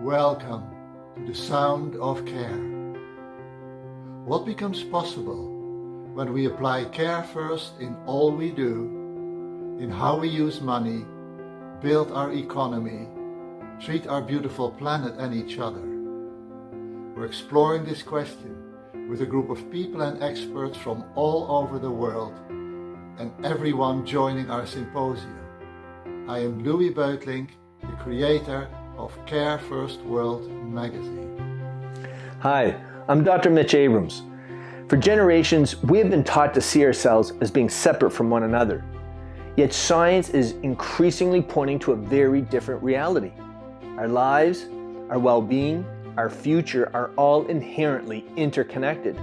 Welcome to the sound of care. What becomes possible when we apply care first in all we do, in how we use money, build our economy, treat our beautiful planet and each other? We're exploring this question with a group of people and experts from all over the world and everyone joining our symposium. I am Louis Beutling, the creator of Care First World magazine. Hi, I'm Dr. Mitch Abrams. For generations, we have been taught to see ourselves as being separate from one another. Yet science is increasingly pointing to a very different reality. Our lives, our well-being, our future are all inherently interconnected.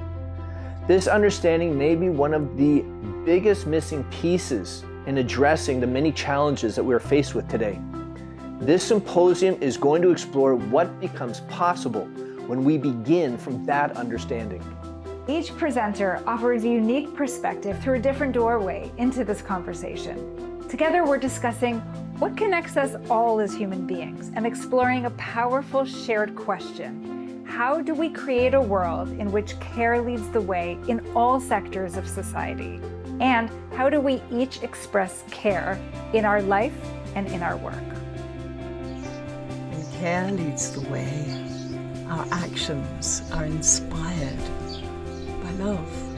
This understanding may be one of the biggest missing pieces in addressing the many challenges that we are faced with today. This symposium is going to explore what becomes possible when we begin from that understanding. Each presenter offers a unique perspective through a different doorway into this conversation. Together we're discussing what connects us all as human beings and exploring a powerful shared question. How do we create a world in which care leads the way in all sectors of society? And how do we each express care in our life and in our work? When care leads the way, our actions are inspired by love.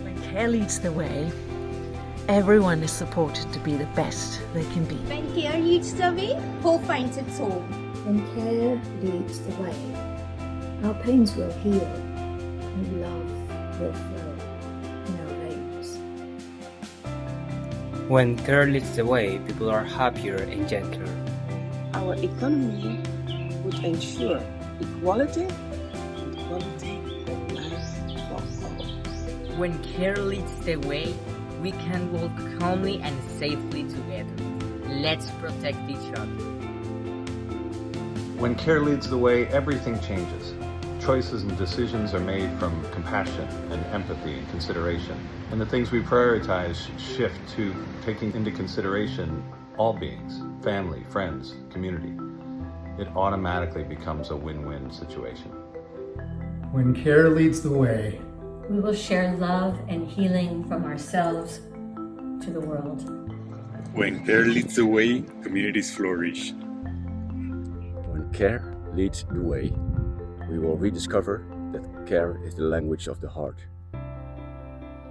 When care leads the way, everyone is supported to be the best they can be. When care leads the way, hope finds its home. When care leads the way, our pains will heal and love will flow in our veins. When care leads the way, people are happier and gentler. Our economy would ensure equality and quality of life for all. When care leads the way, we can walk calmly and safely together. Let's protect each other. When care leads the way, everything changes. Choices and decisions are made from compassion and empathy and consideration. And the things we prioritize shift to taking into consideration all beings, family, friends, community. It automatically becomes a win-win situation. When care leads the way, we will share love and healing from ourselves to the world. When care leads the way, communities flourish. When care leads the way, we will rediscover that care is the language of the heart.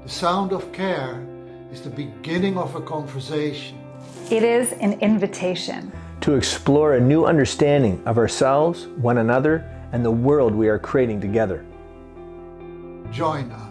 The sound of care is the beginning of a conversation. It is an invitation to explore a new understanding of ourselves, one another, and the world we are creating together. Join us.